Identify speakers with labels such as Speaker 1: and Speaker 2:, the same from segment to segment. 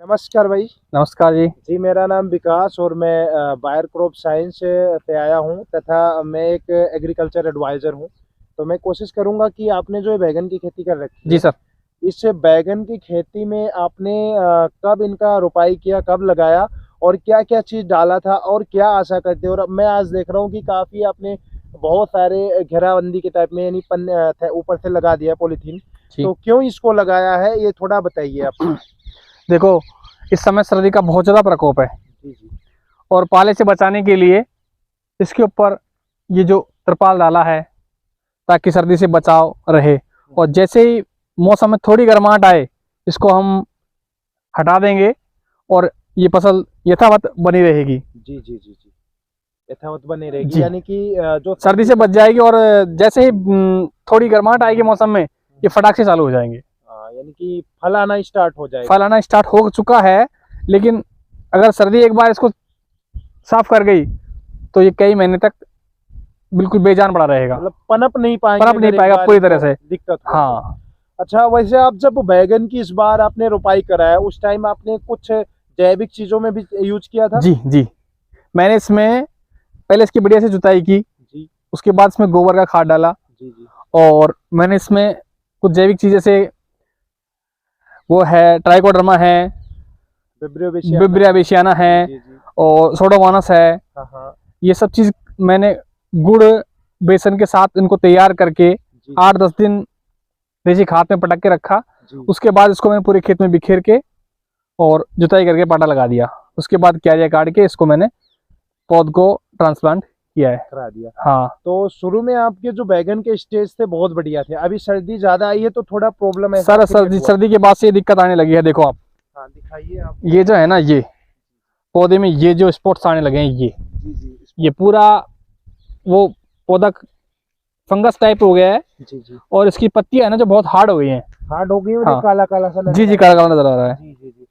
Speaker 1: नमस्कार भाई।
Speaker 2: नमस्कार जी।
Speaker 1: जी, मेरा नाम विकास और मैं बायर क्रॉप साइंस से आया हूँ तथा मैं एक एग्रीकल्चर एडवाइज़र हूँ। तो मैं कोशिश करूँगा कि आपने जो ये बैंगन की खेती कर रखी
Speaker 2: जी
Speaker 1: है,
Speaker 2: सर।
Speaker 1: इस बैंगन की खेती में आपने कब इनका रोपाई किया, कब लगाया और क्या-क्या चीज़ डाला था और क्या आशा करते हो? और अब मैं आज देख रहा हूँ कि काफ़ी आपने बहुत सारे घेराबंदी के टाइप में यानी ऊपर से लगा दिया पॉलीथीन।
Speaker 2: जी।
Speaker 1: तो क्यों इसको लगाया है, ये थोड़ा बताइए आप?
Speaker 2: देखो, इस समय सर्दी का बहुत ज़्यादा प्रकोप है
Speaker 1: जी, जी।
Speaker 2: और पाले से बचाने के लिए इसके ऊपर ये जो त्रिपाल डाला है ताकि सर्दी से बचाव रहे। और जैसे ही मौसम में थोड़ी गर्माहट आए, इसको हम हटा देंगे और ये फसल यथावत बनी रहेगी।
Speaker 1: जी, जी, जी, जी। यथावत बनी रहेगी
Speaker 2: जी,
Speaker 1: यानी कि जो
Speaker 2: सर्दी
Speaker 1: सर्दी
Speaker 2: से
Speaker 1: का
Speaker 2: बच जाएगी और जैसे ही थोड़ी गर्माहट आएगी मौसम में, ये फटाक से चालू हो जाएंगे।
Speaker 1: यानी कि फल आना स्टार्ट हो जाएगा।
Speaker 2: फल आना स्टार्ट हो चुका है, लेकिन अगर सर्दी एक बार इसको साफ कर गई तो ये कई महीने तक बिल्कुल बेजान पड़ा रहेगा।
Speaker 1: मतलब पनप नहीं पाएँगे
Speaker 2: पनप नहीं
Speaker 1: अगर एक
Speaker 2: पाएगा
Speaker 1: बार
Speaker 2: पूरी तरह
Speaker 1: इनको
Speaker 2: से।
Speaker 1: दिक्कत हुआ तो।
Speaker 2: हाँ।
Speaker 1: अच्छा, वैसे आप जब बैंगन की इस बार आपने रोपाई कराया उस टाइम आपने कुछ जैविक चीज़ों में भी यूज़ किया था?
Speaker 2: जी, जी। मैंने इसमें पहले इसकी बढ़िया से जुताई की,
Speaker 1: जी,
Speaker 2: उसके बाद इसमें गोबर का खाद डाला
Speaker 1: जी, जी।
Speaker 2: और मैंने इसमें कुछ जैविक चीज़ जैसे वो है ट्राइकोडर्मा है,
Speaker 1: विब्रियो बेसियाना
Speaker 2: बिब्रिया
Speaker 1: है।
Speaker 2: बेसियाना है
Speaker 1: जी, जी, जी।
Speaker 2: और सोडोमोनास है।
Speaker 1: हाँ, हाँ।
Speaker 2: ये सब चीज़ मैंने गुड़ बेसन के साथ इनको तैयार करके
Speaker 1: जी,
Speaker 2: 8-10 दिन देसी खाद में पटक के रखा।
Speaker 1: जी।
Speaker 2: उसके बाद इसको मैंने पूरे खेत में बिखेर के और जुताई करके पाटा लगा दिया। उसके बाद क्यारियाँ काट के इसको मैंने पौध को ट्रांसप्लांट किया है।
Speaker 1: करा दिया।
Speaker 2: हाँ।
Speaker 1: तो शुरू में आपके जो बैंगन के स्टेज थे बहुत बढ़िया थे। अभी सर्दी ज़्यादा आई है तो थोड़ा प्रॉब्लम ऐसा
Speaker 2: सर
Speaker 1: क्रिएट हुआ।
Speaker 2: सर्दी के बाद से ये दिक्कत आने लगी है। देखो आप,
Speaker 1: हाँ, दिखाइए आप।
Speaker 2: ये जो है ना, ये पौधे में ये जो स्पॉट्स आने लगे हैं,
Speaker 1: जी, जी।
Speaker 2: ये पूरा वो पौधा फंगस टाइप हो गया है
Speaker 1: जी, जी।
Speaker 2: और इसकी पत्तियां है ना जो बहुत हार्ड हो गई हैं।
Speaker 1: हार्ड हो गई और ये
Speaker 2: हाँ।
Speaker 1: काला-काला सा
Speaker 2: जी,
Speaker 1: नज़र आ
Speaker 2: जी,
Speaker 1: रहा है।
Speaker 2: काला काला नजर आ रहा है।
Speaker 1: जी, जी, जी।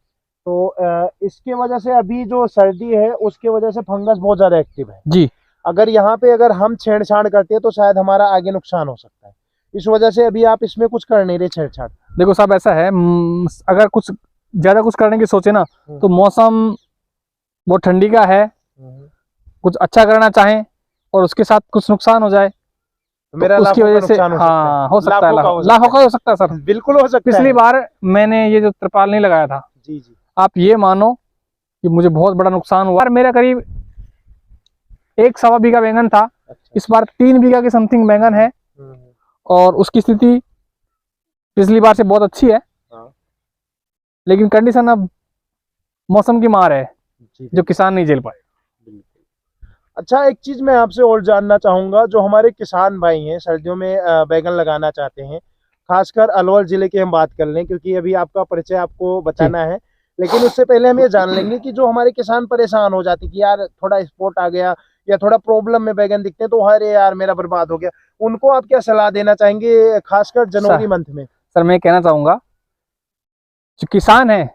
Speaker 1: तो इसके वजह से अभी जो सर्दी है उसके वजह से फंगस बहुत ज़्यादा एक्टिव है।
Speaker 2: जी।
Speaker 1: अगर यहाँ पे अगर हम छेड़छाड़ करते हैं तो शायद हमारा आगे नुकसान हो सकता है। इस वजह से अभी आप इसमें कुछ कर नहीं रहे छेड़छाड़।
Speaker 2: देखो साहब, ऐसा है, अगर कुछ ज्यादा कुछ करने की सोचे ना तो मौसम बहुत ठंडी का है,
Speaker 1: हुँ।
Speaker 2: कुछ अच्छा करना चाहें और उसके साथ कुछ नुकसान हो जाए
Speaker 1: तो
Speaker 2: तो
Speaker 1: मेरा
Speaker 2: उसकी
Speaker 1: लाखों का
Speaker 2: वजह से,
Speaker 1: नुकसान हो सकता है।
Speaker 2: हाँ, हो सकता है,
Speaker 1: लाखों का हो
Speaker 2: लाखों
Speaker 1: सकता
Speaker 2: का हो सकता है सर।
Speaker 1: है। बिल्कुल हो सकता
Speaker 2: पिछली
Speaker 1: है।
Speaker 2: बार मैंने ये जो त्रिपाल नहीं लगाया था,
Speaker 1: जी, जी।
Speaker 2: आप ये मानो कि मुझे बहुत बड़ा नुकसान हुआ। और मेरा करीब 1 सवा बीघा बैंगन था,
Speaker 1: अच्छा।
Speaker 2: इस बार 3 बीघा के समथिंग बैंगन है
Speaker 1: हुँ, हुँ।
Speaker 2: और उसकी स्थिति पिछली बार से बहुत अच्छी है।
Speaker 1: हाँ।
Speaker 2: लेकिन कंडीशन अब मौसम की मार है
Speaker 1: जी,
Speaker 2: जो किसान नहीं झेल पाए।
Speaker 1: बिल्कुल। अच्छा, एक चीज़ मैं आपसे और जानना चाहूँगा, जो हमारे किसान भाई हैं, सर्दियों में बैंगन लगाना चाहते हैं, ख़ासकर अलवर ज़िले की हम बात कर लें क्योंकि अभी आपका परिचय आपको
Speaker 2: जी।
Speaker 1: बताना है। लेकिन उससे पहले हम ये जान लेंगे कि जो हमारे किसान परेशान हो जाते हैं कि यार थोड़ा स्पॉट आ गया या थोड़ा प्रॉब्लम में बैंगन दिखते हैं तो अरे यार मेरा बर्बाद हो गया। उनको आप क्या सलाह देना चाहेंगे ख़ासकर
Speaker 2: सर
Speaker 1: जनवरी मंथ में?
Speaker 2: सर मैं कहना चाहूंगा, जो किसान है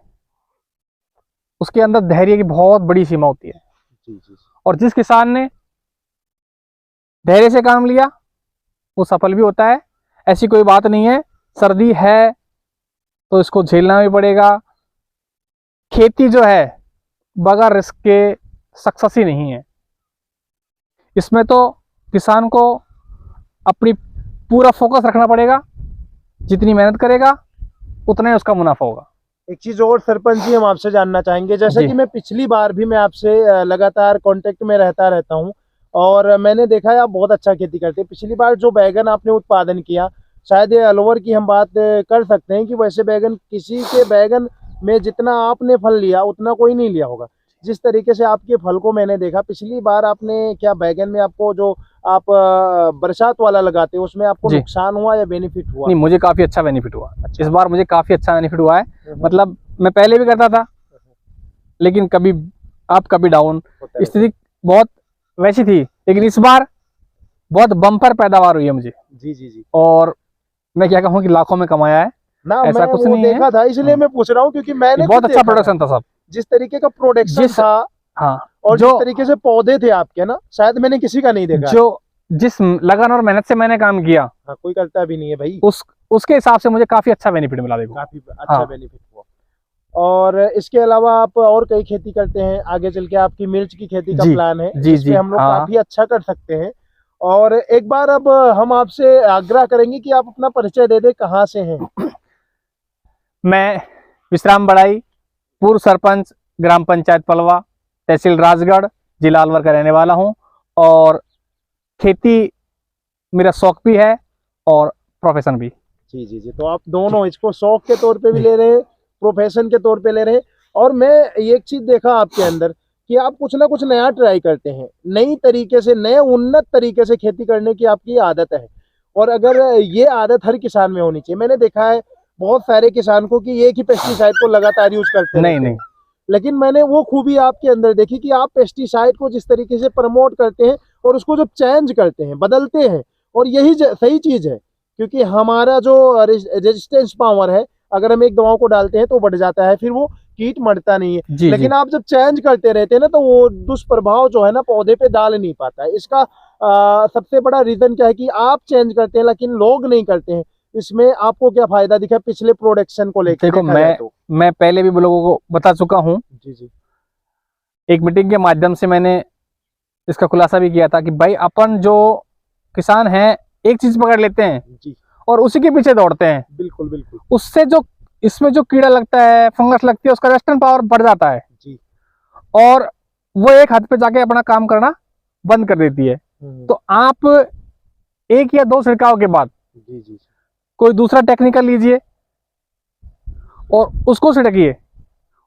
Speaker 2: उसके अंदर धैर्य की बहुत बड़ी सीमा होती है
Speaker 1: जी, जी।
Speaker 2: और जिस किसान ने धैर्य से काम लिया वो सफल भी होता है। ऐसी कोई बात नहीं है, सर्दी है तो इसको झेलना भी पड़ेगा। खेती जो है बगैर रिस्क के सक्सेस ही नहीं है। इसमें तो किसान को अपनी पूरा फोकस रखना पड़ेगा, जितनी मेहनत करेगा उतना ही उसका मुनाफा होगा।
Speaker 1: एक चीज़ और सरपंच जी हम आपसे जानना चाहेंगे, जैसे
Speaker 2: जी।
Speaker 1: कि मैं पिछली बार भी मैं आपसे लगातार कांटेक्ट में रहता हूँ और मैंने देखा है आप बहुत अच्छा खेती करते हैं। पिछली बार जो बैंगन आपने उत्पादन किया, शायद ये अलवर की हम बात कर सकते हैं कि वैसे बैंगन किसी के बैंगन में जितना आपने फल लिया, उतना कोई नहीं लिया होगा। जिस तरीके से आपके फल को मैंने देखा, पिछली बार आपने क्या बैंगन में आपको जो आप बरसात वाला लगाते हो, उसमें आपको
Speaker 2: जी।
Speaker 1: नुकसान हुआ या बेनिफिट हुआ?
Speaker 2: नहीं, मुझे काफ़ी अच्छा बेनिफिट हुआ।
Speaker 1: अच्छा।
Speaker 2: इस बार मुझे काफ़ी अच्छा बेनिफिट हुआ है।
Speaker 1: हुँ, हुँ।
Speaker 2: मतलब मैं पहले भी करता था लेकिन कभी अप कभी डाउन,
Speaker 1: होता रहता है।
Speaker 2: स्थिति बहुत वैसी थी, लेकिन इस बार बहुत बम्पर पैदावार हुई है मुझे
Speaker 1: जी, जी, जी।
Speaker 2: और मैं क्या कहूँ कि लाखों में कमाया है।
Speaker 1: ना
Speaker 2: ऐसा
Speaker 1: मैं
Speaker 2: कुछ
Speaker 1: वो
Speaker 2: नहीं है।
Speaker 1: देखा था इसलिए मैं पूछ रहा हूँ क्योंकि
Speaker 2: ये
Speaker 1: मैंने
Speaker 2: बहुत
Speaker 1: खुद
Speaker 2: अच्छा
Speaker 1: देखा है।
Speaker 2: प्रोडक्शन था साहब।
Speaker 1: जिस तरीके का प्रोडक्शन
Speaker 2: जिस
Speaker 1: था
Speaker 2: हाँ,
Speaker 1: और जिस
Speaker 2: जो
Speaker 1: तरीके से पौधे थे आपके ना, शायद मैंने किसी का नहीं देखा है।
Speaker 2: जो जिस लगन और मेहनत से मैंने काम किया
Speaker 1: हाँ, कोई करता भी नहीं है भाई।
Speaker 2: उसके हिसाब से मुझे काफ़ी अच्छा बेनिफिट मिला। देखो।
Speaker 1: काफ़ी अच्छा
Speaker 2: हाँ।
Speaker 1: बेनिफिट हुआ। और इसके अलावा आप और कई खेती करते हैं, आगे चल के आपकी मिर्च की खेती का
Speaker 2: जी,
Speaker 1: प्लान है,
Speaker 2: जी,
Speaker 1: जिसपे
Speaker 2: जी,
Speaker 1: हम लोग
Speaker 2: हाँ।
Speaker 1: काफी अच्छा कर सकते हैं। और एक बार अब हम आपसे आग्रह करेंगे कि आप अपना परिचय दे दें, कहाँ से हैं।
Speaker 2: मैं विश्राम बड़ाई, पूर्व सरपंच, ग्राम पंचायत पलवा, तहसील राजगढ़, जिला अलवर का रहने वाला हूँ। और खेती मेरा शौक भी है और प्रोफेशन भी।
Speaker 1: जी जी जी, तो आप दोनों इसको शौक के तौर पे भी
Speaker 2: जी,
Speaker 1: ले रहे हैं, प्रोफेशन के तौर पे ले रहे हैं। और मैं एक चीज देखा आपके अंदर कि आप कुछ ना कुछ नया ट्राई करते हैं, नई तरीके से, नए उन्नत तरीके से खेती करने की आपकी आदत है। और अगर ये आदत हर किसान में होनी चाहिए। मैंने देखा है बहुत सारे किसान को कि एक ही पेस्टिसाइड को लगातार यूज करते
Speaker 2: नहीं
Speaker 1: रहते
Speaker 2: नहीं,
Speaker 1: हैं, लेकिन मैंने वो खूबी आपके अंदर देखी कि आप पेस्टिसाइड को जिस तरीके से प्रमोट करते हैं और उसको जब चेंज करते हैं, बदलते हैं, और यही सही चीज है। क्योंकि हमारा जो रेजिस्टेंस पावर है, अगर हम एक दवाओं को डालते हैं तो बढ़ जाता है, फिर वो कीट मरता नहीं है।
Speaker 2: जी जी,
Speaker 1: लेकिन आप जब चेंज करते रहते हैं ना, तो वो दुष्प्रभाव जो है ना पौधे पे डाल नहीं पाता है। इसका सबसे बड़ा रीजन क्या है कि आप चेंज करते हैं लेकिन लोग नहीं करते हैं। इसमें आपको क्या फायदा दिखा पिछले प्रोडक्शन को लेकर
Speaker 2: देखो
Speaker 1: देखा जाए तो।
Speaker 2: मैं पहले भी लोगों को बता चुका हूँ।
Speaker 1: जी जी
Speaker 2: एक मीटिंग के माध्यम से मैंने इसका खुलासा भी किया था कि भाई अपन जो किसान हैं एक चीज पकड़ लेते हैं
Speaker 1: जी,
Speaker 2: और उसी के पीछे दौड़ते हैं।
Speaker 1: बिल्कुल बिल्कुल।
Speaker 2: उससे जो इसमें जो कीड़ा लगता है, फंगस लगती है, उसका रेजिस्टेंस पावर बढ़ जाता है
Speaker 1: जी।
Speaker 2: और वो एक हद पे जाके अपना काम करना बंद कर देती है। तो आप एक या दो छिड़काव के बाद
Speaker 1: जी जी
Speaker 2: कोई दूसरा टेक्निकल लीजिए और उसको छिड़किए।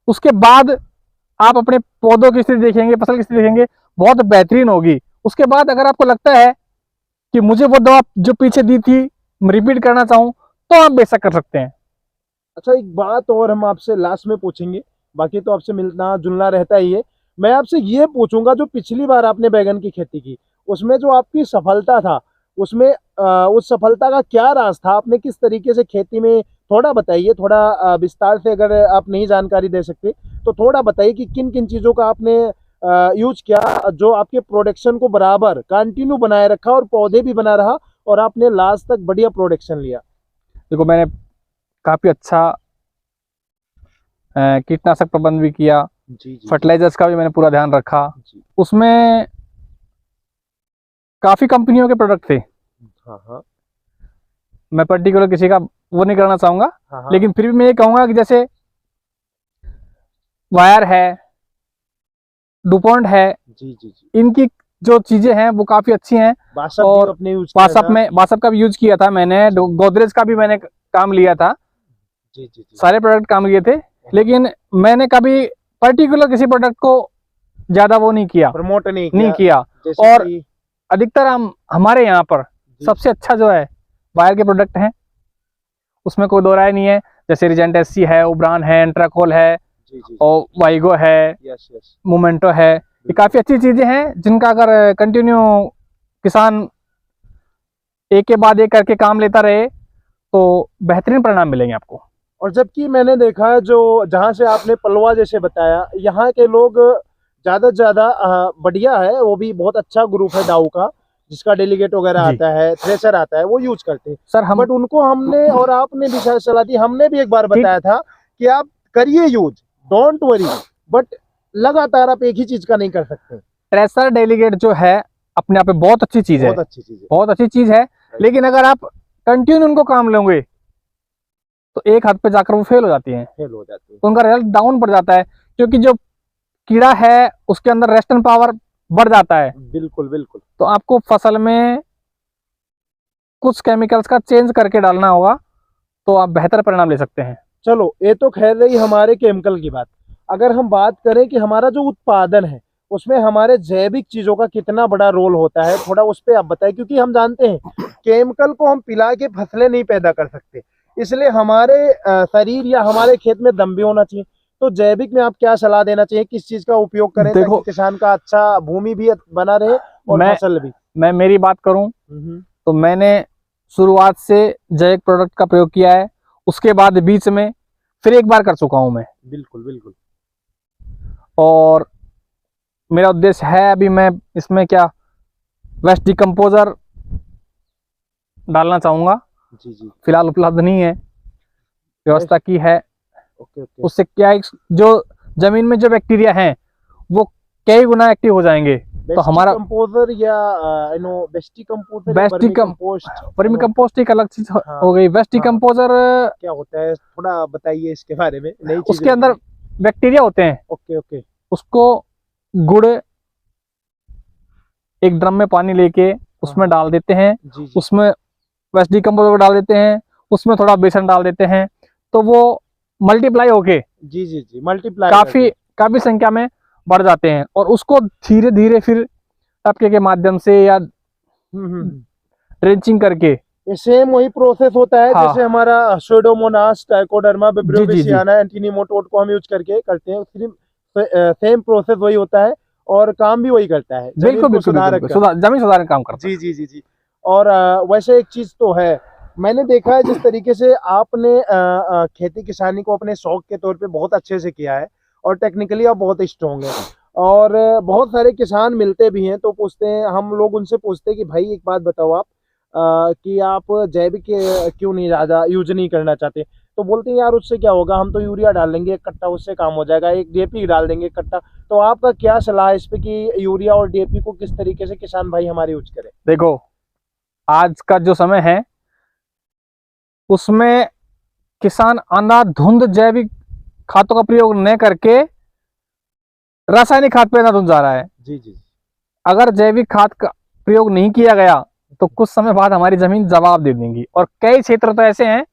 Speaker 2: उसके बाद आप अपने पौधों की स्थिति देखेंगे, फसल की स्थिति देखेंगे, बहुत बेहतरीन होगी। उसके बाद अगर आपको लगता है कि मुझे वो दवा जो पीछे दी थी रिपीट करना चाहूं, तो आप बेशक कर सकते हैं।
Speaker 1: अच्छा, एक बात और हम आपसे लास्ट में पूछेंगे, बाकी तो आपसे मिलना जुलना रहता ही है। मैं आपसे ये पूछूंगा, जो पिछली बार आपने बैगन की खेती की, उसमें जो आपकी सफलता था, उसमें उस सफलता का क्या राज था? आपने किस तरीके से खेती में, थोड़ा बताइए, थोड़ा विस्तार से, अगर आप नहीं जानकारी दे सकते तो थोड़ा बताइए कि किन किन चीज़ों का आपने यूज किया जो आपके प्रोडक्शन को बराबर कंटिन्यू बनाए रखा और पौधे भी बना रहा और आपने लास्ट तक बढ़िया प्रोडक्शन लिया।
Speaker 2: देखो मैंने काफी अच्छा कीटनाशक प्रबंध भी किया,
Speaker 1: जी जी
Speaker 2: फर्टिलाइजर्स का भी मैंने पूरा ध्यान रखा।
Speaker 1: जी।
Speaker 2: उसमें काफी कंपनियों के प्रोडक्ट थे,
Speaker 1: हाँ हाँ
Speaker 2: मैं पर्टिकुलर किसी का वो नहीं करना चाहूंगा।
Speaker 1: हाँ हाँ।
Speaker 2: लेकिन फिर भी मैं ये कहूंगा कि जैसे वायर है, डुपॉन्ट है,
Speaker 1: जी जी जी।
Speaker 2: इनकी जो चीजें हैं वो काफी अच्छी हैं।
Speaker 1: बासप भी
Speaker 2: और
Speaker 1: आपने यूज किया था?
Speaker 2: बासप का भी यूज किया था मैंने, गोदरेज का भी मैंने काम लिया था,
Speaker 1: जी जी जी।
Speaker 2: सारे प्रोडक्ट काम लिए थे। लेकिन मैंने कभी पर्टिकुलर किसी प्रोडक्ट को ज्यादा वो नहीं किया,
Speaker 1: प्रमोट नहीं
Speaker 2: किया।
Speaker 1: जैसे
Speaker 2: और
Speaker 1: कि
Speaker 2: अधिकतर हम हमारे यहाँ पर
Speaker 1: जी
Speaker 2: सबसे अच्छा जो है वायर के प्रोडक्ट हैं, उसमें कोई दो राय नहीं है। जैसे रिजेंट एससी है, उब्रान है, एंट्राकोल है
Speaker 1: जी जी
Speaker 2: और वाइगो है,
Speaker 1: यस यस।
Speaker 2: मोमेंटो है। ये काफी अच्छी चीजें हैं जिनका अगर कंटिन्यू किसान एक के बाद एक करके काम लेता रहे तो बेहतरीन परिणाम मिलेंगे आपको।
Speaker 1: और जबकि मैंने देखा है, जो जहाँ से आपने पलवा जैसे बताया, यहाँ के लोग ज़्यादा से ज़्यादा बढ़िया है, वो भी बहुत अच्छा ग्रुप है डाउ का, जिसका डेलीगेट वगैरह
Speaker 2: जी
Speaker 1: आता है, थ्रेशर आता है, वो यूज करते हैं।
Speaker 2: सर, हम
Speaker 1: बट उनको हमने, और आपने भी शायद सलाह दी, हमने भी एक बार
Speaker 2: ठीक,
Speaker 1: बताया था कि आप करिए यूज, डोंट वरी, बट लगातार आप एक ही चीज का नहीं कर सकते।
Speaker 2: ट्रेसर डेलीगेट जो है अपने आप में बहुत अच्छी चीज है,
Speaker 1: बहुत अच्छी चीज है।
Speaker 2: बहुत अच्छी चीज है। लेकिन अगर आप कंटिन्यू उनको काम लोगे तो एक हद पे जाकर वो फेल हो जाती हैं,
Speaker 1: फेल हो जाती है।
Speaker 2: तो उनका रिजल्ट डाउन पड़ जाता है, क्योंकि जो कीड़ा है उसके अंदर रेस्टन पावर बढ़ जाता है।
Speaker 1: बिल्कुल बिल्कुल।
Speaker 2: तो आपको फसल में कुछ केमिकल्स का चेंज करके डालना होगा, तो आप बेहतर परिणाम ले सकते हैं।
Speaker 1: चलो, ये तो खैर रही हमारे केमिकल की बात। अगर हम बात करें कि हमारा जो उत्पादन है, उसमें हमारे जैविक चीजों का कितना बड़ा रोल होता है, थोड़ा उस पर आप बताएं। क्योंकि हम जानते हैं केमिकल को हम पिला के फसलें नहीं पैदा कर सकते, इसलिए हमारे शरीर या हमारे खेत में दम भी होना चाहिए। तो जैविक में आप क्या सलाह देना चाहिए, किस चीज का उपयोग करें
Speaker 2: देखो,
Speaker 1: ताकि किसान का अच्छा भूमि भी बना रहे और फसल भी?
Speaker 2: मैं मेरी बात करूं तो मैंने शुरुआत से जैविक प्रोडक्ट का प्रयोग किया है, उसके बाद बीच में फिर एक बार कर चुका हूं मैं।
Speaker 1: बिल्कुल बिल्कुल।
Speaker 2: और मेरा उद्देश्य है, अभी मैं इसमें क्या वेस्ट डिकम्पोजर डालना चाहूंगा।
Speaker 1: जी जी।
Speaker 2: फिलहाल उपलब्ध नहीं है, व्यवस्था की है।
Speaker 1: Okay okay.
Speaker 2: उससे क्या है, जो जमीन में जो बैक्टीरिया हैं वो कई गुना एक्टिव हो जाएंगे। तो हमारा
Speaker 1: कंपोजर या bestie composer,
Speaker 2: best
Speaker 1: compost,
Speaker 2: vermi compost एक अलग चीज
Speaker 1: हाँ,
Speaker 2: हो गई। बेस्ट
Speaker 1: हाँ,
Speaker 2: कंपोजर
Speaker 1: क्या होता है थोड़ा बताइए इसके बारे में, नई चीज।
Speaker 2: उसके अंदर बैक्टीरिया होते हैं।
Speaker 1: Okay okay.
Speaker 2: उसको गुड़ एक ड्रम में पानी लेके उसमें डाल देते हैं,
Speaker 1: जी जी।
Speaker 2: उसमें वेस्ट डिकम्पोजर को डाल देते हैं, उसमें थोड़ा बेसन डाल देते हैं, तो वो मल्टीप्लाई होके
Speaker 1: जी जी जी, मल्टीप्लाई
Speaker 2: काफी संख्या में बढ़ जाते हैं। और उसको धीरे धीरे फिर टपके के माध्यम से या ड्रेंचिंग करके,
Speaker 1: ये सेम वही प्रोसेस होता है
Speaker 2: हाँ,
Speaker 1: जैसे हमारा स्यूडोमोनास, ट्राइकोडर्मा,
Speaker 2: जी, जी,
Speaker 1: बिब्रियोविसियाना, एंटीनीमोटोड को हम यूज करके करते हैं। सेम प्रोसेस वही होता है और काम भी वही करता है, जमीन
Speaker 2: बिल्कुल
Speaker 1: को सुधारक का।
Speaker 2: जमीन सुधारने का काम करता है।
Speaker 1: जी जी जी जी। और वैसे एक चीज तो है, मैंने देखा है जिस तरीके से आपने खेती किसानी को अपने शौक के तौर पे बहुत अच्छे से किया है और टेक्निकली आप बहुत स्ट्रॉन्ग हैं। और बहुत सारे किसान मिलते भी हैं तो पूछते हैं, हम लोग उनसे पूछते हैं कि भाई एक बात बताओ आप कि आप जैविक क्यों नहीं ज़्यादा यूज नहीं करना चाहते। तो बोलते हैं यार उससे क्या होगा, हम तो यूरिया डाल देंगे एक कट्टा, उससे काम हो जाएगा, एक डीएपी डाल देंगे एक कट्टा। तो आपका क्या सलाह है इस पे कि यूरिया और डीएपी को किस तरीके से किसान भाई हमारे यूज करें?
Speaker 2: देखो, आज का जो समय है उसमें किसान अंधाधुंध जैविक खादों का प्रयोग न करके रासायनिक खाद पे अंधाधुंध जा रहा है।
Speaker 1: जी जी।
Speaker 2: अगर जैविक खाद का प्रयोग नहीं किया गया तो कुछ समय बाद हमारी जमीन जवाब दे देंगी, और कई क्षेत्र तो ऐसे हैं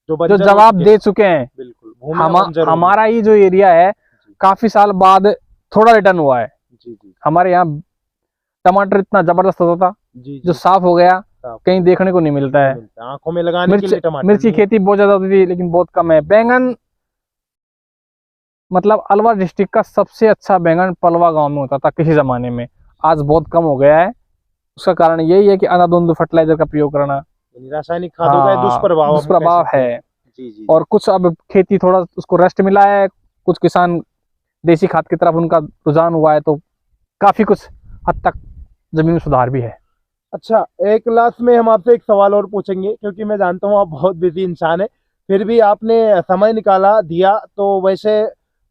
Speaker 2: जो जवाब दे चुके हैं।
Speaker 1: बिल्कुल।
Speaker 2: हमारा ही जो एरिया है काफी साल बाद थोड़ा रिटर्न हुआ है।
Speaker 1: जी जी।
Speaker 2: हमारे यहाँ टमाटर इतना जबरदस्त होता था
Speaker 1: जी
Speaker 2: जो साफ हो गया, कहीं देखने को नहीं मिलता है।
Speaker 1: आंखों में लगाने के लिए टमाटर।
Speaker 2: मिर्च की खेती बहुत ज्यादा होती थी लेकिन बहुत कम है। बैंगन, मतलब अलवर डिस्ट्रिक्ट का सबसे अच्छा बैंगन पलवा गांव में होता था किसी जमाने में, आज बहुत कम हो गया है। उसका कारण यही है कि अंधाधुंध फर्टिलाइजर का प्रयोग करना,
Speaker 1: रासायनिक खादों का दुष्प्रभाव
Speaker 2: है।
Speaker 1: जी जी।
Speaker 2: और कुछ अब खेती थोड़ा उसको रेस्ट मिला है, कुछ किसान देसी खाद की तरफ उनका रुझान हुआ है, तो काफी कुछ हद तक जमीन में सुधार भी है।
Speaker 1: अच्छा, एक लास्ट में हम आपसे एक सवाल और पूछेंगे क्योंकि मैं जानता हूँ आप बहुत बिजी इंसान है, फिर भी आपने समय निकाला दिया। तो वैसे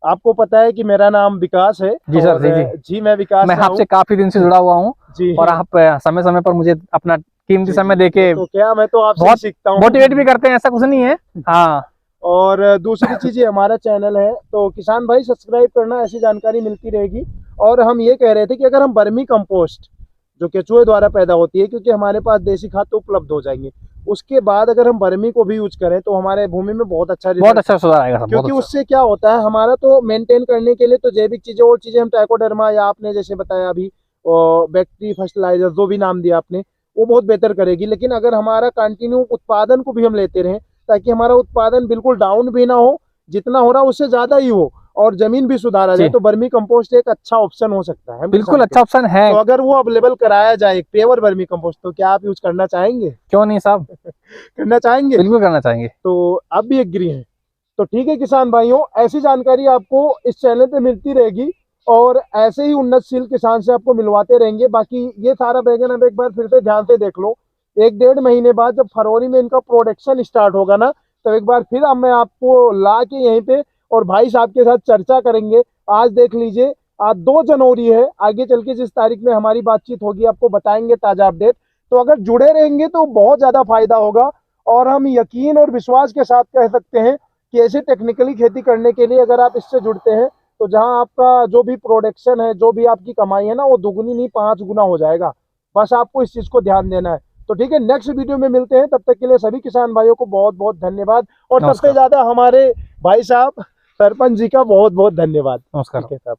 Speaker 1: आपको पता है कि मेरा नाम विकास है।
Speaker 2: जी सर। जी
Speaker 1: मैं विकास,
Speaker 2: मैं आपसे काफी दिन से जुड़ा हुआ हूँ
Speaker 1: जी,
Speaker 2: और आप समय समय पर मुझे अपना कीमती समय देके
Speaker 1: तो क्या मैं तो आपसे
Speaker 2: बहुत
Speaker 1: सीखता हूँ,
Speaker 2: मोटिवेट भी करते हैं, ऐसा कुछ नहीं है। हाँ,
Speaker 1: और दूसरी चीज हमारा चैनल है तो किसान भाई सब्सक्राइब करना, ऐसी जानकारी मिलती रहेगी। और हम ये कह रहे थे कि अगर हम वर्मी कंपोस्ट जो केचुए द्वारा पैदा होती है, क्योंकि हमारे पास देसी खाद तो उपलब्ध हो जाएंगे, उसके बाद अगर हम वर्मी को भी यूज करें तो हमारे भूमि में बहुत अच्छा
Speaker 2: सुधार आएगा।
Speaker 1: क्योंकि उससे क्या होता है, हमारा तो मेंटेन करने के लिए तो जैविक चीजें और चीजें हम ट्राइकोडर्मा या आपने जैसे बताया अभी बैक्टीरिया फर्टिलाइजर जो भी नाम दिया आपने, वो बहुत बेहतर करेगी। लेकिन अगर हमारा कंटिन्यू उत्पादन को भी हम लेते रहें ताकि हमारा उत्पादन बिल्कुल डाउन भी ना हो, जितना हो रहा है उससे ज्यादा ही हो और जमीन भी सुधारा जाए, तो वर्मी कंपोस्ट एक अच्छा ऑप्शन हो सकता है।
Speaker 2: बिल्कुल अच्छा ऑप्शन है।
Speaker 1: तो अगर वो अवेलेबल कराया जाए पेवर वर्मी कंपोस्ट, तो क्या आप यूज करना चाहेंगे?
Speaker 2: क्यों नहीं साहब,
Speaker 1: करना चाहेंगे,
Speaker 2: बिल्कुल करना चाहेंगे।
Speaker 1: तो आप भी एग्री हैं? तो ठीक है किसान भाइयों, ऐसी जानकारी आपको इस चैनल पे मिलती रहेगी और ऐसे ही उन्नतशील किसान से आपको मिलवाते रहेंगे। बाकी ये सारा बैगन अब एक बार फिर से ध्यान से देख लो, 1-1.5 महीने बाद जब फरवरी में इनका प्रोडक्शन स्टार्ट होगा ना, तो एक बार फिर अब मैं आपको ला के यहीं पे और भाई साहब के साथ चर्चा करेंगे। आज देख लीजिए, आज 2 जनवरी है, आगे चल के जिस तारीख में हमारी बातचीत होगी आपको बताएंगे ताजा अपडेट। तो अगर जुड़े रहेंगे तो बहुत ज्यादा फायदा होगा और हम यकीन और विश्वास के साथ कह सकते हैं कि ऐसे टेक्निकली खेती करने के लिए अगर आप इससे जुड़ते हैं तो जहां आपका जो भी प्रोडक्शन है, जो भी आपकी कमाई है ना, वो दुगुनी नहीं 5 गुना हो जाएगा। बस आपको इस चीज को ध्यान देना है। तो ठीक है, नेक्स्ट वीडियो में मिलते हैं, तब तक के लिए सभी किसान भाइयों को बहुत बहुत धन्यवाद और सबसे ज्यादा हमारे भाई साहब सरपंच जी का बहुत बहुत धन्यवाद।
Speaker 2: नमस्कार
Speaker 1: ठीक है साहब।